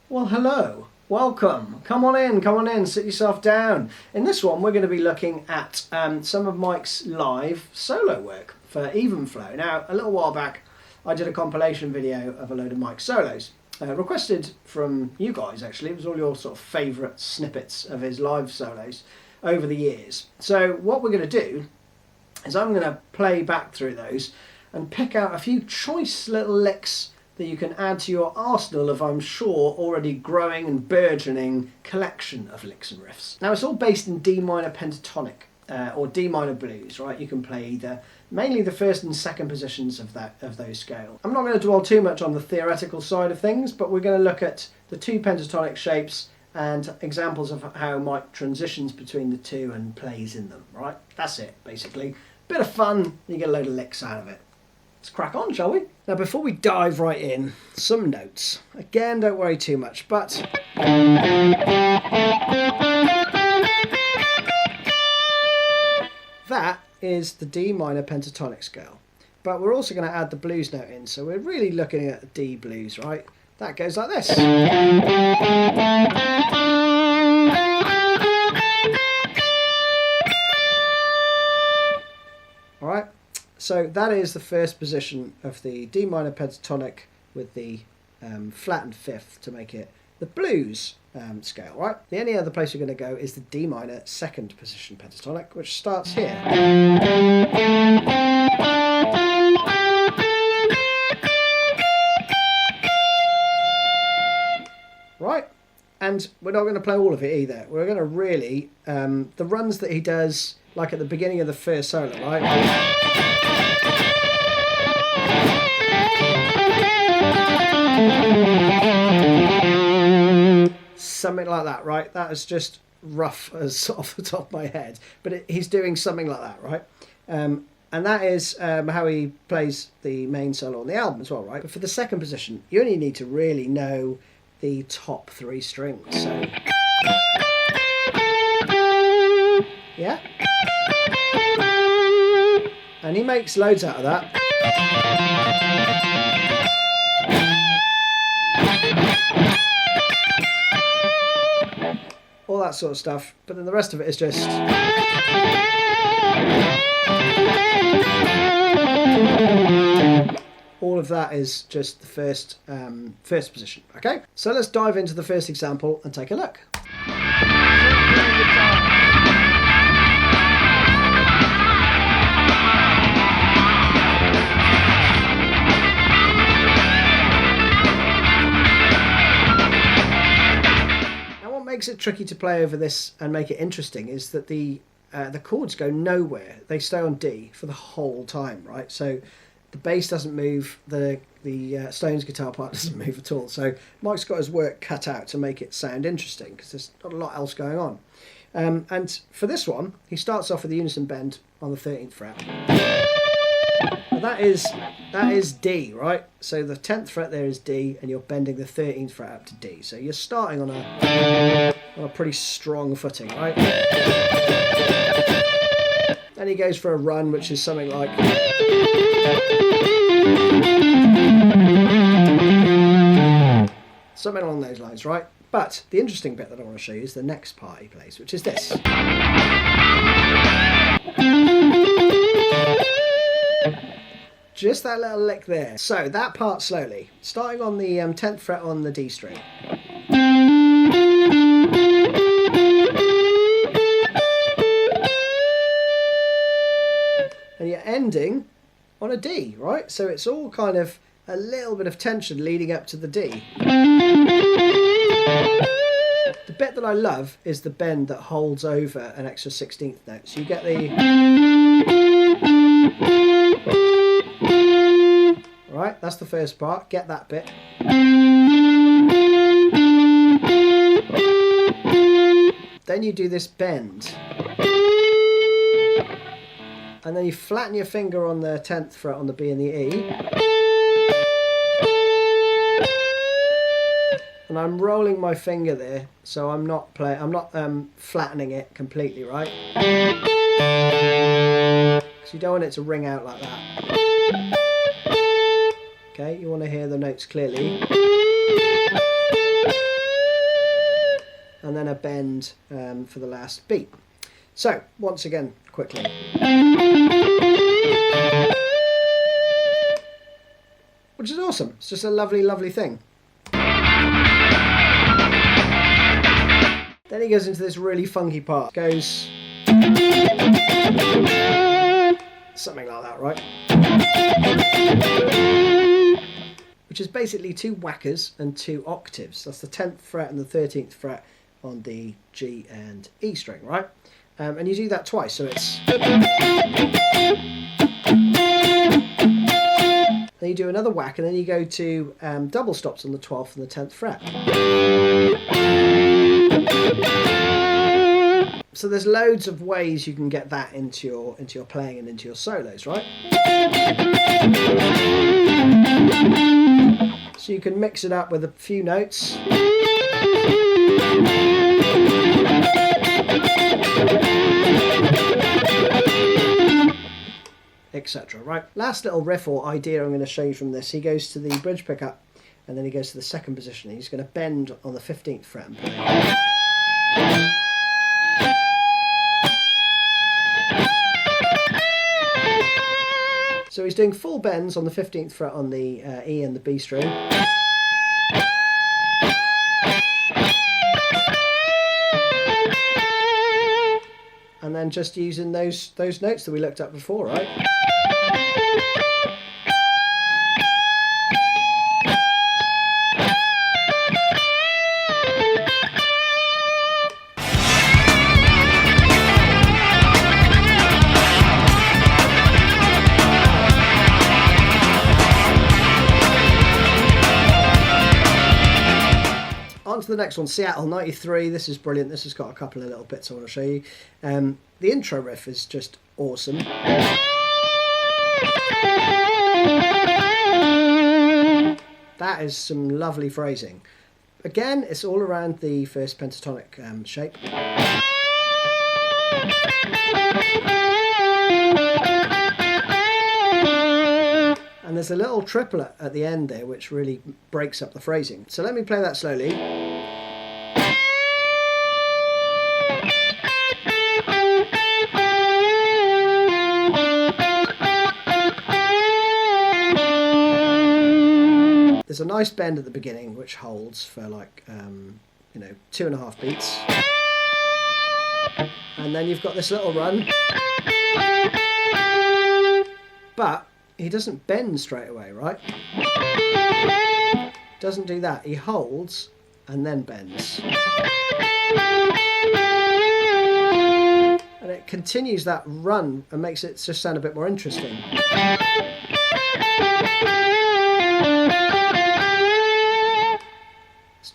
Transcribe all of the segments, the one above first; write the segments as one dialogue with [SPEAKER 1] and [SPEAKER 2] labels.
[SPEAKER 1] Well, hello, welcome, come on in, sit yourself down. In this one we're going to be looking at some of Mike's live solo work for Even Flow. Now, a little while back I did a compilation video of a load of Mike's solos, requested from you guys actually. It was all your sort of favourite snippets of his live solos over the years. So what we're going to do is I'm going to play back through those and pick out a few choice little licks that you can add to your arsenal of, I'm sure, already growing and burgeoning collection of licks and riffs. Now, it's all based in D minor pentatonic or D minor blues, right? You can play either mainly the first and second positions of those scales. I'm not going to dwell too much on the theoretical side of things, but we're going to look at the two pentatonic shapes and examples of how Mike transitions between the two and plays in them, right? That's it, basically. Bit of fun, you get a load of licks out of it. Let's crack on, shall we? Now, before we dive right in, some notes. Again, don't worry too much, but that is the D minor pentatonic scale. But we're also going to add the blues note in, so we're really looking at D blues, right? That goes like this. All right. So that is the first position of the D minor pentatonic with the flattened fifth to make it the blues scale, right? The only other place we're going to go is the D minor second position pentatonic, which starts here. Right? And we're not going to play all of it either. We're going to really, the runs that he does, like at the beginning of the first solo, right? Something like that, right? That is just rough as off the top of my head, but he's doing something like that, right? And that is how he plays the main solo on the album as well, right? But for the second position, you only need to really know the top three strings. So, yeah, and he makes loads out of that. All that sort of stuff, but then the rest of it is just all of that is just the first position. Okay, so let's dive into the first example and take a look. Makes it tricky to play over this and make it interesting is that the chords go nowhere. They stay on D for the whole time, right? So the bass doesn't move, the Stones guitar part doesn't move at all. So Mike's got his work cut out to make it sound interesting because there's not a lot else going on. And for this one, he starts off with a unison bend on the 13th fret. Now that is D, right? So the 10th fret there is D, and you're bending the 13th fret up to D. So you're starting on a pretty strong footing, right? Then he goes for a run, which is something like something along those lines, right? But the interesting bit that I want to show you is the next part he plays, which is this. Just that little lick there. So that part slowly, starting on the 10th fret on the D string. And you're ending on a D, right? So it's all kind of a little bit of tension leading up to the D. The bit that I love is the bend that holds over an extra 16th note. So you get the... Right, that's the first part. Get that bit. Then you do this bend. And then you flatten your finger on the 10th fret on the B and the E. And I'm rolling my finger there, so I'm not flattening it completely, right? Because you don't want it to ring out like that. Okay, you want to hear the notes clearly. then a bend for the last beat. So, once again, quickly. Which is awesome. It's just a lovely, lovely thing. Then he goes into this really funky part. Goes something like that, right? Which is basically 2 whackers and 2 octaves. That's the 10th fret and the 13th fret on the G and E string, right? And you do that twice, so it's... Then you do another whack, and then you go to double stops on the 12th and the 10th fret. So there's loads of ways you can get that into your playing and into your solos, right? So you can mix it up with a few notes. Etc. Right? Last little riff or idea I'm going to show you from this. He goes to the bridge pickup and then he goes to the second position. He's going to bend on the 15th fret and play. So he's doing full bends on the 15th fret on the E and the B string. And then just using those notes that we looked at before, right? On to the next one, Seattle 93. This is brilliant. This has got a couple of little bits I want to show you. The intro riff is just awesome. That is some lovely phrasing. Again, it's all around the first pentatonic shape. And there's a little triplet at the end there which really breaks up the phrasing. So let me play that slowly. There's a nice bend at the beginning which holds for like 2.5 beats, and then you've got this little run, but he doesn't bend straight away, right? Doesn't do that. He holds and then bends, and it continues that run and makes it just sound a bit more interesting.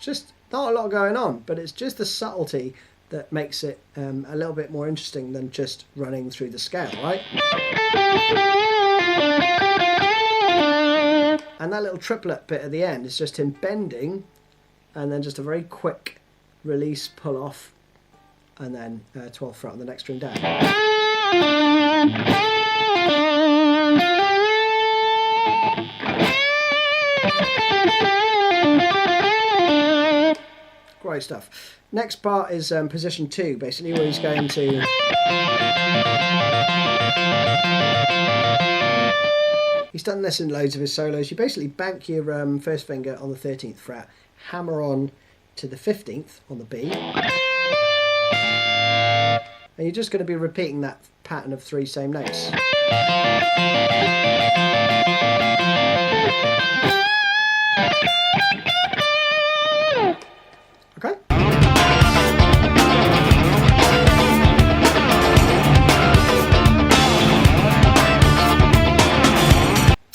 [SPEAKER 1] Just not a lot going on, but it's just the subtlety that makes it a little bit more interesting than just running through the scale, right? And that little triplet bit at the end is just him bending and then just a very quick release, pull off, and then 12th fret on the next string down. Great stuff. Next part is position 2, basically, where he's going to... He's done this in loads of his solos. You basically bank your first finger on the 13th fret, hammer on to the 15th on the B, and you're just going to be repeating that pattern of 3 same notes. Okay?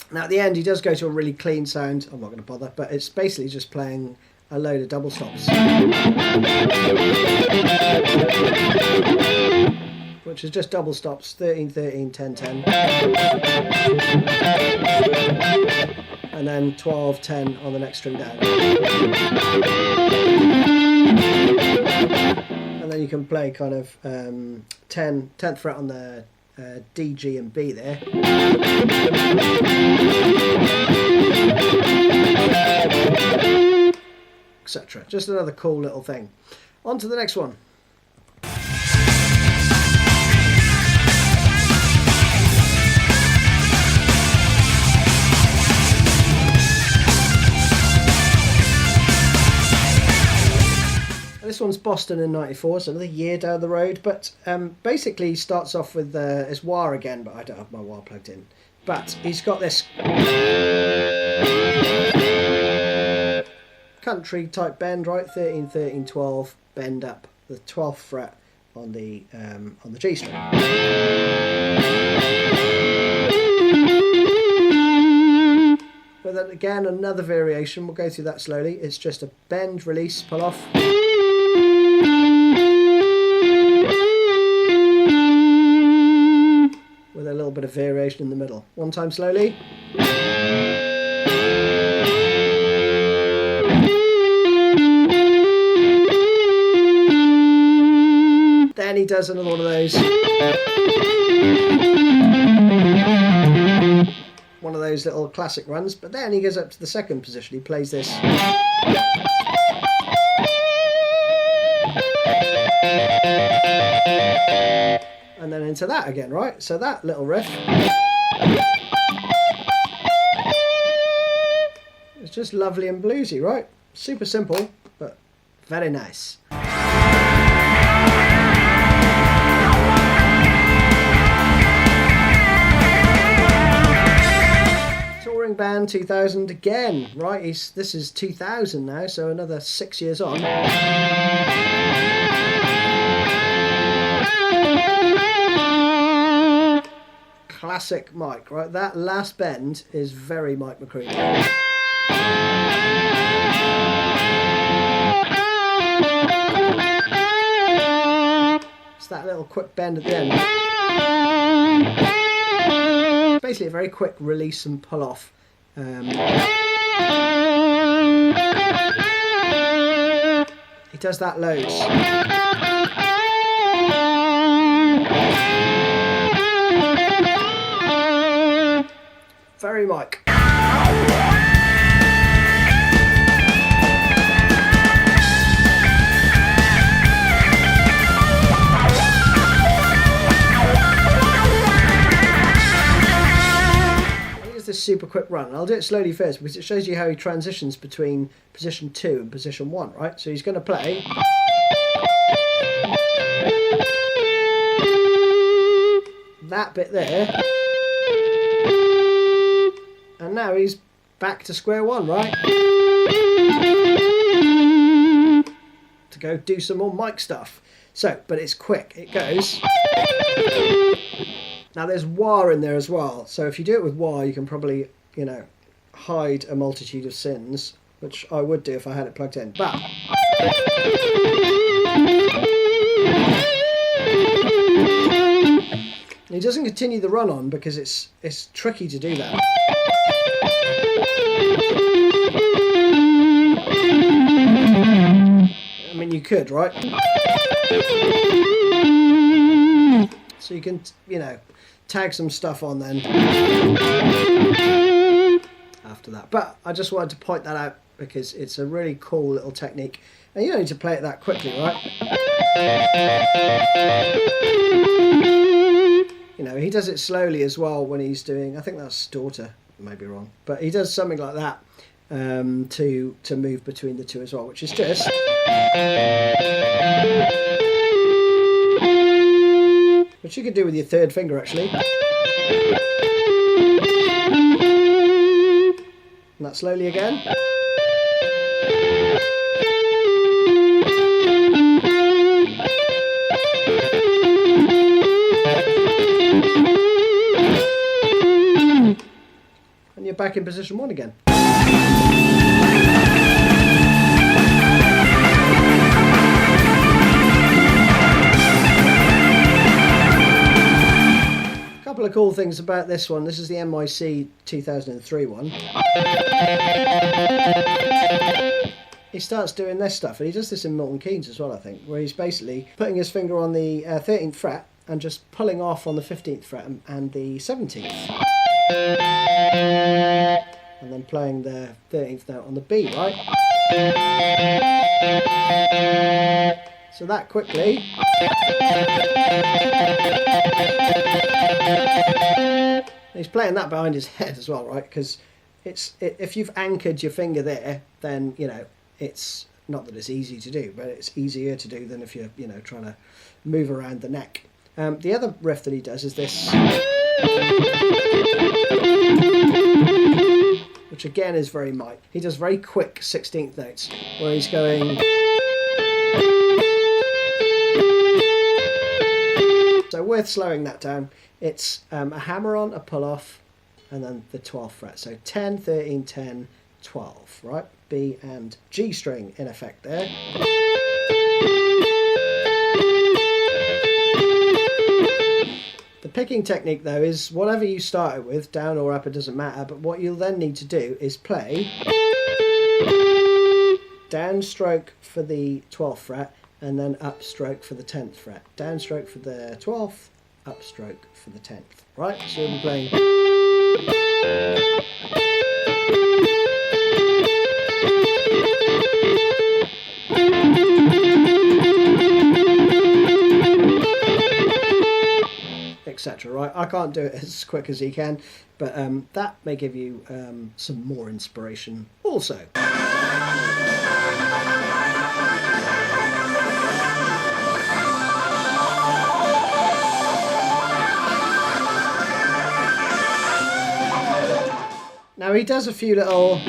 [SPEAKER 1] Now at the end he does go to a really clean sound. I'm not going to bother, but it's basically just playing a load of double stops, which is just double stops, 13, 13, 10, 10, and then 12, 10 on the next string down. And then you can play kind of 10th fret on the D, G and B there. Etc. Just another cool little thing. On to the next one. This one's Boston in '94, so another year down the road, but basically starts off with his wah again, but I don't have my wah plugged in. But he's got this country type bend, right? 13, 13, 12, bend up the 12th fret on the G string. But then again, another variation. We'll go through that slowly. It's just a bend, release, pull off. With a little bit of variation in the middle. One time slowly. Then he does another one of those. One of those little classic runs, but then he goes up to the second position. He plays this. And then into that again, right? So that little riff is just lovely and bluesy, right? Super simple, but very nice. Touring band 2000 again, right? This is 2000 now, so another 6 years on. Classic Mike, right? That last bend is very Mike McCready. It's that little quick bend at the end. It's basically a very quick release and pull off. He does that loads. Very Mike. Here's this super quick run. I'll do it slowly first because it shows you how he transitions between position 2 and position 1, right? So he's going to play. That bit there. And now he's back to square one, right? To go do some more mic stuff. So, but it's quick. It goes. Now there's wah in there as well. So if you do it with wah, you can probably, hide a multitude of sins, which I would do if I had it plugged in. But he doesn't continue the run on because it's tricky to do that. I mean, you could, right? So you can, tag some stuff on then after that. But I just wanted to point that out because it's a really cool little technique. And you don't need to play it that quickly, right? He does it slowly as well when he's doing, I think that's Daughter, maybe wrong, but he does something like that to move between the two as well, which is just which you can do with your third finger actually. And that slowly again. And you're back in position 1 again. A couple of cool things about this one. This is the NYC 2003 one. He starts doing this stuff, and he does this in Milton Keynes as well, I think, where he's basically putting his finger on the 13th fret and just pulling off on the 15th fret and the 17th. And then playing the 13th note on the B, right? So that quickly. He's playing that behind his head as well, right? Because if you've anchored your finger there, then, you know, it's not that it's easy to do, but it's easier to do than if you're, you know, trying to move around the neck. The other riff that he does is this, which again is very Mike. He does very quick 16th notes, where he's going. So worth slowing that down. It's a hammer-on, a pull-off, and then the 12th fret. So 10, 13, 10, 12, right? B and G string in effect there. The picking technique though is whatever you started with, down or up, it doesn't matter, but what you'll then need to do is play downstroke for the 12th fret and then upstroke for the 10th fret. Downstroke for the 12th, upstroke for the 10th, right? So you'll be playing. Etc. Right? I can't do it as quick as he can, but that may give you some more inspiration also. Now he does a few little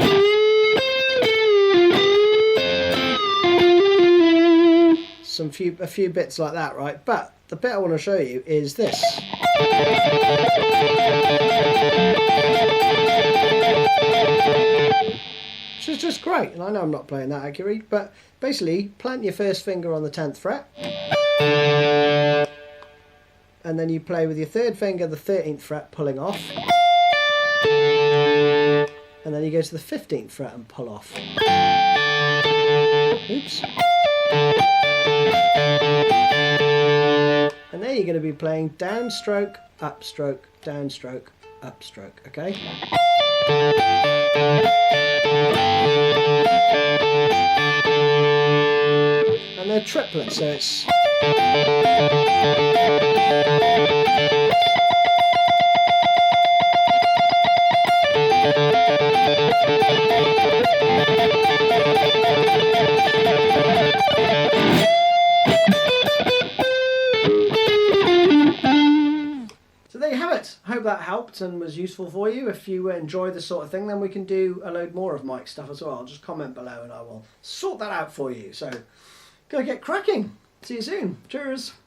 [SPEAKER 1] a few bits like that, right? But the bit I want to show you is this. Which is just great, and I know I'm not playing that accurately, but basically plant your first finger on the 10th fret, and then you play with your third finger the 13th fret pulling off, and then you go to the 15th fret and pull off. Oops. And there you're going to be playing downstroke, upstroke, downstroke, upstroke, okay? And they're triplets, so it's... I hope that helped and was useful for you. If you enjoy this sort of thing, then we can do a load more of Mike's stuff as well. Just comment below and I will sort that out for you. So go get cracking. See you soon. Cheers.